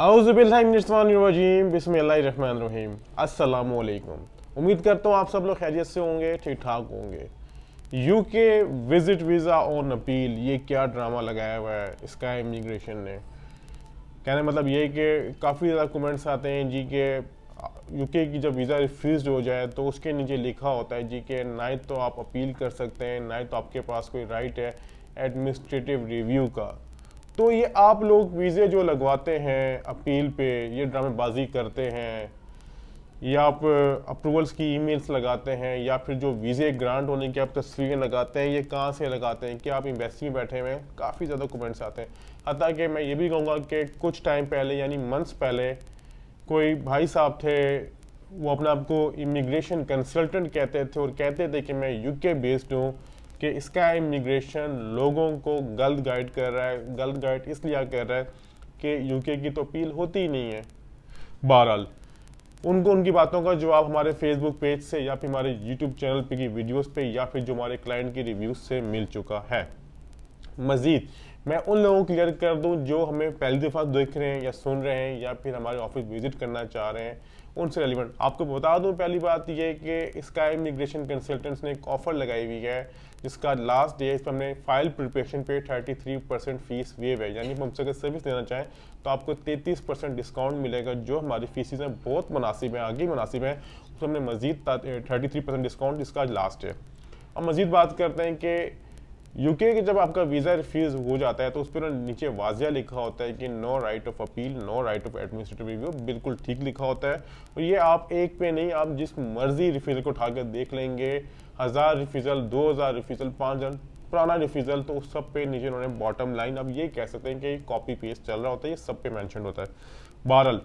औज़ुबिल्लाहिमिनश्शैतानिर्रजीम बिस्मिल्लाहिर्रहमानिर्रहीम अस्सलामुअलैकुम। उम्मीद करता हूँ आप सब लोग खैरियत से होंगे, ठीक ठाक होंगे। UK visit visa on appeal, ये क्या ड्रामा लगाया हुआ है स्काई इमिग्रेशन ने। कहने मतलब ये कि काफ़ी ज़्यादा कमेंट्स आते हैं जी के यूके की जब वीज़ा रिफ्यूज़ हो जाए तो उसके नीचे लिखा होता है जी कि ना ही तो आप अपील कर सकते हैं, ना ही तो आपके पास कोई राइट है एडमिनिस्ट्रेटिव रिव्यू का। तो ये आप लोग वीज़े जो लगवाते हैं अपील पे, ये ड्रामेबाजी करते हैं या आप अप्रूवल्स की ईमेल्स लगाते हैं या फिर जो वीज़े ग्रांट होने की आप तस्वीरें लगाते हैं, ये कहाँ से लगाते हैं? कि आप एम्बेसी में बैठे हुए हैं? काफ़ी ज़्यादा कमेंट्स आते हैं। हत्ता कि मैं ये भी कहूँगा कि कुछ टाइम पहले यानी मंथ्स पहले कोई भाई साहब थे, वो अपने आप को इमिग्रेशन कंसल्टेंट कहते थे और कहते थे कि मैं यूके बेस्ड हूँ, कि इसका इमिग्रेशन लोगों को गलत गाइड कर रहा है। गलत गाइड इसलिए कर रहा है कि यूके की तो अपील होती ही नहीं है। बहरहाल उनको उनकी बातों का जवाब हमारे फेसबुक पेज से या फिर हमारे यूट्यूब चैनल पे की वीडियोस पे या फिर जो हमारे क्लाइंट की रिव्यूज से मिल चुका है। मजीद मैं उन लोगों को क्लियर कर दूं जो हमें पहली दफ़ा देख रहे हैं या सुन रहे हैं या फिर हमारे ऑफिस विजिट करना चाह रहे हैं, उनसे रेलिवेंट आपको बता दूं। पहली बात यह कि स्काई इमिग्रेशन कंसल्टेंट्स ने एक ऑफ़र लगाई हुई है जिसका लास्ट डे, इस पर हमने फाइल प्रिपरेशन पे 33% फीस वेव है। यानी हमसे अगर सर्विस देना चाहें तो आपको 33% डिस्काउंट मिलेगा, जो हमारी फीस हैं बहुत मुनासिब है, आगे मुनासिब है। तो हमने मजीद 33% डिस्काउंट जिसका लास्ट है। अब मजीद बात करते हैं कि यूके के जब आपका वीज़ा रिफ्यूज़ हो जाता है तो उस पर नीचे वाजिया लिखा होता है कि no right of appeal, no right of administrative review. बिल्कुल ठीक लिखा होता है और ये आप एक पे नहीं, आप जिस मर्जी रिफ्यूज़ल को उठाकर देख लेंगे, 1000 रिफ्यूज़ल, 2000 रिफ्यूज़ल, 5000 पुराना रिफ्यूज़ल, तो उस सब पे नीचे उन्होंने बॉटम लाइन, अब ये कह सकते हैं कि कॉपी पेस्ट चल रहा होता है, ये सब पे मैंशन होता है। बहरहाल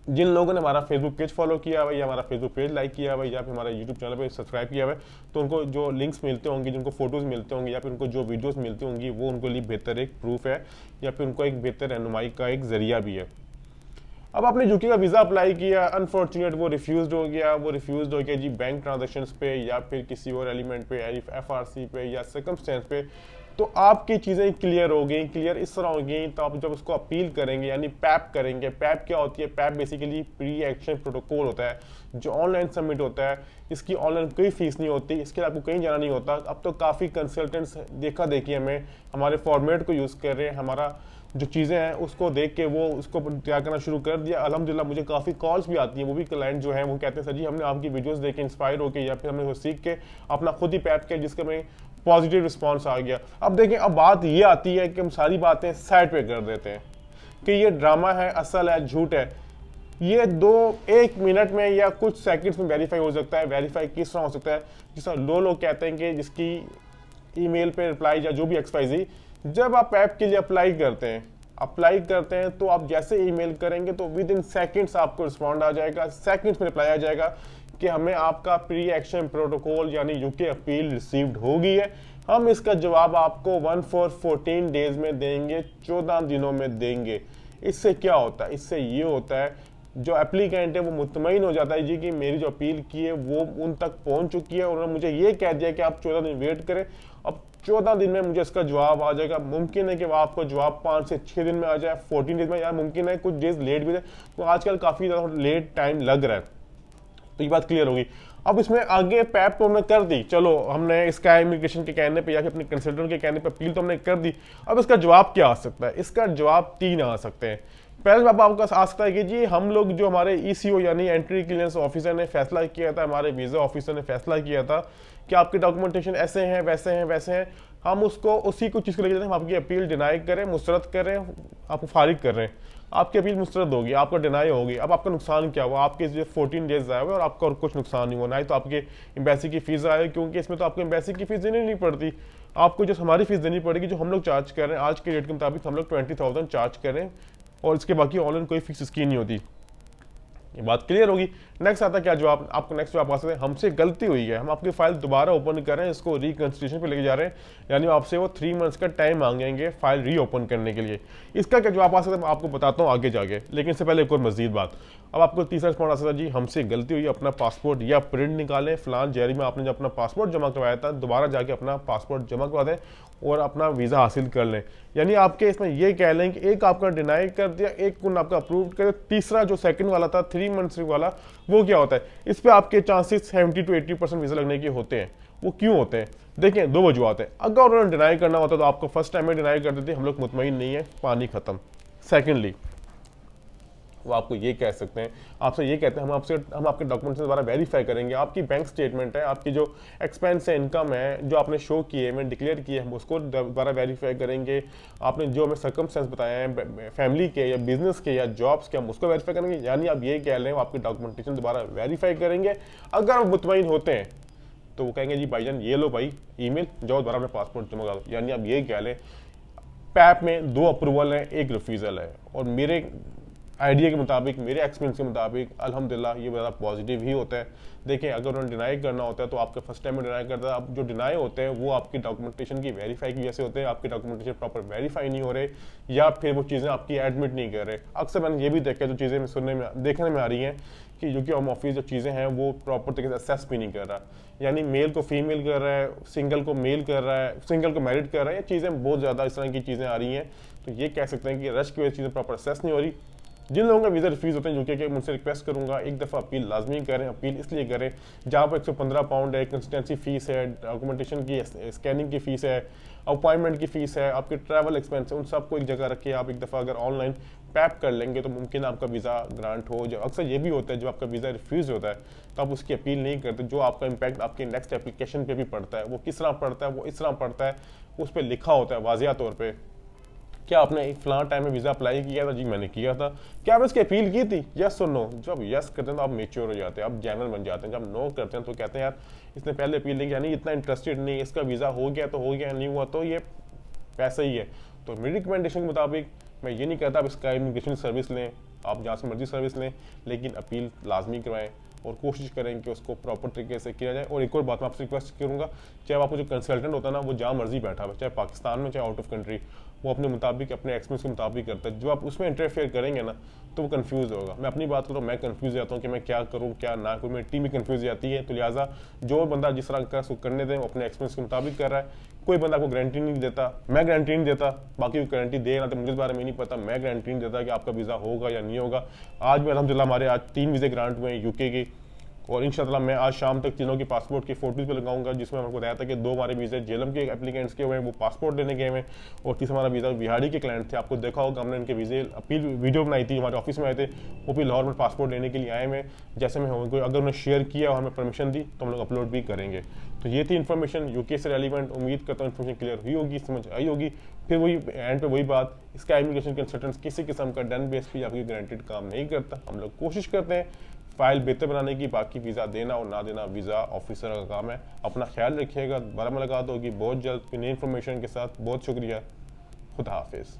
जिन लोगों ने हमारा फेसबुक पेज फॉलो किया हुआ या हमारा फेसबुक पेज लाइक किया हुआ या फिर हमारा यूट्यूब चैनल पे सब्सक्राइब किया हुआ है, तो उनको जो लिंक्स मिलते होंगे, जिनको फोटोज़ मिलते होंगे या फिर उनको जो वीडियोस मिलती होंगी, वो उनको लिए बेहतर एक प्रूफ है या फिर उनको एक बेहतर रहनुमाई का एक जरिया भी है। अब आपने यूके का वीज़ा अप्लाई किया, अनफॉर्चुनेट वो रिफ्यूज़ हो गया जी बैंक ट्रांजेक्शन्स पे या फिर किसी और एलिमेंट पे, FRC पे या सर्कमस्टेंस पे, तो आपकी चीज़ें क्लियर हो गई। क्लियर इस तरह हो गई तो आप जब उसको अपील करेंगे यानी पैप करेंगे। पैप क्या होती है? PAP basically pre action protocol होता है जो ऑनलाइन सबमिट होता है। इसकी ऑनलाइन कोई फीस नहीं होती, इसके लिए आपको कहीं जाना नहीं होता। अब तो काफ़ी कंसल्टेंट्स देखा देखी हमें हमारे फॉर्मेट को यूज़ कर रहे हैं, हमारा जो चीज़ें हैं उसको देख के वो उसको तैयार करना शुरू कर दिया। अल्हम्दुलिल्लाह मुझे काफ़ी कॉल्स भी आती हैं, वो भी क्लाइंट जो हैं वो कहते हैं सर जी हमने आपकी वीडियोस देख के इंस्पायर होकर या फिर हमने वो सीख के अपना खुद ही पैप किया जिसका में पॉजिटिव रिस्पॉन्स आ गया। अब देखें, अब बात ये आती है कि हम सारी बातें साइड पे कर देते हैं कि ये ड्रामा है, असल है, झूठ है। ये एक मिनट में या कुछ सेकंड्स में वेरीफाई हो सकता है। वेरीफाई किस तरह हो सकता है? जिस तरह लोग कहते हैं कि जिसकी ईमेल पे रिप्लाई या जो भी XYZ, जब आप ऐप के लिए अप्लाई करते हैं तो आप जैसे ईमेल करेंगे तो विद इन सेकंड्स आपको रिस्पॉन्ड आ जाएगा, सेकंड्स में रिप्लाई आ जाएगा कि हमें आपका प्री एक्शन प्रोटोकॉल यानी यूके अपील रिसीव्ड हो गई है। हम इसका जवाब आपको 14 डेज में देंगे, 14 दिनों में देंगे। इससे क्या होता है? इससे ये होता है जो एप्लीकेंट है वो मुतमईन हो जाता है जी कि मेरी जो अपील की है वो उन तक पहुंच चुकी है। उन्होंने मुझे ये कह दिया कि आप 14 दिन वेट करें, अब 14 दिन में मुझे इसका जवाब आ जाएगा। मुमकिन है कि वह आपको जवाब 5 से 6 दिन में आ जाए, 14 डेज में, या मुमकिन है कुछ डेज लेट भी जाए। तो आजकल काफ़ी ज़्यादा लेट टाइम लग रहा है, तो ये बात क्लियर होगी। अब इसमें आगे पैप तो हमने कर दी, चलो हमने इसका इमिग्रेशन के कहने पे या फिर अपने कंसल्टेंट के कहने पे अपील तो हमने कर दी। अब इसका जवाब क्या आ सकता है? इसका जवाब 3 आ सकते हैं। पहले जवाब आपका आ सकता है कि जी हम लोग जो हमारे ECO यानी एंट्री क्लियरेंस ऑफिसर ने फैसला किया था, हमारे वीज़ा ऑफिसर ने फैसला किया था कि आपके डॉक्यूमेंटेशन ऐसे हैं, वैसे हैं, हम उसको उसी को चीज़ को लेकर हम आपकी अपील डिनाई करें, मुस्तरद करें, आपको फारिग कर रहे हैं। आपकी अपील मुस्तरद होगी, आपका डिनाई होगी। अब आपका नुकसान क्या हुआ? आपके जो 14 डेज आए हुए और आपका और कुछ नुकसान नहीं हुआ, ना ही तो आपके एम्बेसी की फीस आए, क्योंकि इसमें तो आपको एम्बेसी की फीस देनी नहीं पड़ती। आपको जो हमारी फीस देनी पड़ेगी, जो हम लोग चार्ज कर रहे हैं आज के रेट के मुताबिक हम लोग 20,000 चार्ज करें और इसके बाकी ऑनलाइन कोई फीस इसकी नहीं होती। ये बात क्लियर होगी। नेक्स्ट आता है क्या जवाब, आपको नेक्स्ट जवाब आ सकते हैं हमसे गलती हुई है, हम आपकी फाइल दोबारा ओपन कर रहे हैं, इसको रिकंसिडरेशन पे लेके जा रहे हैं, यानी आपसे वो 3 मंथ्स का टाइम मांगेंगे फाइल रीओपन करने के लिए। इसका क्या जवाब आ सकता है मैं आपको बताता हूँ आगे जाके, लेकिन इससे पहले एक और मजीद बात। अब आपको तीसरा रिस्पॉन्स आ सकता है जी हमसे गलती हुई, अपना पासपोर्ट या प्रिंट निकालें, फलान जहरी में आपने जो अपना पासपोर्ट जमा करवाया था दोबारा जाके अपना पासपोर्ट जमा करवा दें और अपना वीज़ा हासिल कर लें। यानी आपके इसमें ये कह लें कि एक आपका डिनाई कर दिया, एक कुन आपका अप्रूव कर दिया, तीसरा जो सेकंड वाला था 3 मंथ्स वाला वो क्या होता है, इस पर आपके चांसेस 70 to 80% वीज़ा लगने के होते हैं। वो क्यों होते हैं, देखिए दो वजूहत हैं। अगर उन्होंने डिनाई करना होता तो आपको फर्स्ट टाइम में डिनाई कर देते, हम लोग मुतमईन नहीं है, पानी खत्म। सेकेंडली वो आपको ये कह सकते हैं, आपसे ये कहते हैं हम आपके डॉक्यूमेंट्स दोबारा वेरीफाई करेंगे, आपकी बैंक स्टेटमेंट है, आपकी जो एक्सपेंस है, इनकम है, जो आपने शो किए में डिक्लेयर किए हम उसको दोबारा वेरीफाई करेंगे, आपने जो हमें सर्कमस्टेंस बताए हैं फैमिली के या बिजनेस के या जॉब्स के हम उसको वेरीफाई करेंगे। यानी आप ये कह रहे हैं आपकी डॉक्यूमेंटेशन दोबारा वेरीफाई करेंगे। अगर वो मुतमईन होते हैं तो वो कहेंगे जी भाईजान ये लो भाई ईमेल, जाओ दोबारा अपने पासपोर्ट जमा करो। यानी आप ये कह लें पैप में 2 अप्रूवल है, 1 रिफ्यूज़ल है, और मेरे आइडिया के मुताबिक, मेरे एक्सपीरियंस के मुताबिक अल्हम्दुलिल्लाह ये ज़्यादा पॉजिटिव ही होता है। देखिए अगर उन्होंने डिनाई करना होता है तो आपके फर्स्ट टाइम में डिनाई करता है, अब जो डिनाई होते हैं वो आपकी डॉक्यूमेंटेशन की वेरीफाई की वजह से होते हैं, आपकी डॉक्यूमेंटेशन प्रॉपर वेरीफाई नहीं हो रहे या फिर वो चीज़ें आपकी एडमिट नहीं कर रहे। अक्सर मैंने ये भी देखा जो चीज़ें सुनने में देखने में आ रही हैं कि यूके होम ऑफिस जो चीज़ें हैं वो प्रॉपर तरीके से असेस भी नहीं कर रहा, यानी मेल को फीमेल कर रहा है, सिंगल को मेल कर रहा है, सिंगल को मैरिड कर रहा है, ये चीज़ें बहुत ज़्यादा इस तरह की चीज़ें आ रही हैं। तो ये कह सकते हैं कि रश की वजह से चीज़ें प्रॉपर असेस नहीं हो रही। जिन लोगों का वीज़ा रिफ्यूज़ होते हैं यूके के, मुझसे रिक्वेस्ट करूंगा एक दफ़ा अपील लाजमी करें। अपील इसलिए करें जहाँ पर 115 पाउंड है, कंसिस्टेंसी फीस है, डॉक्यूमेंटेशन की स्कैनिंग की फ़ीस है, अपॉइंटमेंट की फ़ीस है, आपके ट्रैवल एक्सपेंस है, उन सबको एक जगह रखिए। आप एक दफ़ा अगर ऑनलाइन पैप कर लेंगे तो मुमकिन आपका वीज़ा ग्रांट हो। जब अक्सर ये भी होता है जब आपका वीज़ा रिफ्यूज़ होता है तो आप उसकी अपील नहीं करते, जो आपका इम्पैक्ट आपके नेक्स्ट एप्लीकेशन पे भी पड़ता है। वो किस तरह पड़ता है, वो इस तरह पड़ता है, उस पर लिखा होता है वाज़िया तौर पर, क्या आपने फलां टाइम में वीज़ा अप्लाई किया था, जी मैंने किया था, क्या आपने इसकी अपील की थी, यस और नो। जब यस करते हैं तो आप मेच्योर हो जाते हैं, आप जेनरल बन जाते हैं। जब नो करते हैं तो कहते हैं यार इसने पहले अपील नहीं, यानी इतना इंटरेस्टेड नहीं, इसका वीज़ा हो गया तो हो गया, नहीं हुआ तो ये पैसा ही है। तो मेरी रिकमेंडेशन के मुताबिक मैं ये नहीं कहता आप इसका इमिग्रेशन सर्विस लें, आप जहाँ से मर्जी सर्विस लें, लेकिन अपील लाजमी करवाएं और कोशिश करें कि उसको प्रॉपर तरीके से किया जाए। और एक और बात मैं आपसे रिक्वेस्ट करूँगा, चाहे आपको जो कंसल्टेंट होता है ना वो जहाँ मर्जी बैठा हुआ, चाहे पाकिस्तान में चाहे आउट ऑफ कंट्री, वो अपने मुताबिक अपने एक्सपीरियंस के मुताबिक करता है। जो आप उसमें इंटरफेयर करेंगे ना तो वो कंफ्यूज होगा। मैं अपनी बात करूँ, मैं कंफ्यूज जाता हूँ कि मैं क्या करूँ क्या ना करूँ, मेरी टीम भी कंफ्यूज जाती है। तो लिहाजा जो बंदा जिस तरह का उसको करने दें, वो अपने एक्सपीरियंस के मुताबिक कर रहा है। कोई बंदा आपको गारंटी नहीं देता, मैं गारंटी नहीं देता, बाकी कोई गारंटी दे ना तो मुझे इस बारे में नहीं पता, मैं गारंटी नहीं देता कि आपका वीज़ा होगा या नहीं होगा। आज भी अल्हम्दुलिल्लाह हमारे आज 3 वीज़े ग्रांट हुए हैं यूके की, और इंशाल्लाह मैं आज शाम तक तीनों की पासपोर्ट की फोटोज पे लगाऊंगा, जिसमें आपको बताया था कि 2 हमारे वीज़े जेलम के एप्लीकेंट्स के हुए हैं, वो पासपोर्ट लेने गए हुए हैं, और तीसरा हमारा वीज़ा बिहाड़ी के क्लाइंट थे। आपको देखा होगा हमने इनके वीज़े अपील वीडियो बनाई थी, हमारे ऑफिस में आए थे, वो भी लाहौर में पासपोर्ट लेने के लिए आए हुए। जैसे मैं उनको अगर उन्हें शेयर किया और हमें परमिशन दी तो हम लोग अपलोड भी करेंगे। तो ये थी इन्फॉर्मेशन यूके से रेलिवेंट। उम्मीद करता हूँ इन्फॉर्मेशन क्लियर हुई होगी, समझ आई होगी। फिर वही एंड पे वही बात, इसका इमिग्रेशन कंसल्टेंट किसी किस्म का डन बेस पे आपकी गारंटेड काम नहीं करता। हम लोग कोशिश करते हैं फाइल बेहतर बनाने की, बाकी वीज़ा देना और ना देना वीज़ा ऑफिसर का काम है। अपना ख्याल रखिएगा, दोबारा मुलाकात होगी बहुत जल्द नई इन्फॉर्मेशन के साथ। बहुत शुक्रिया, खुदा हाफिज़।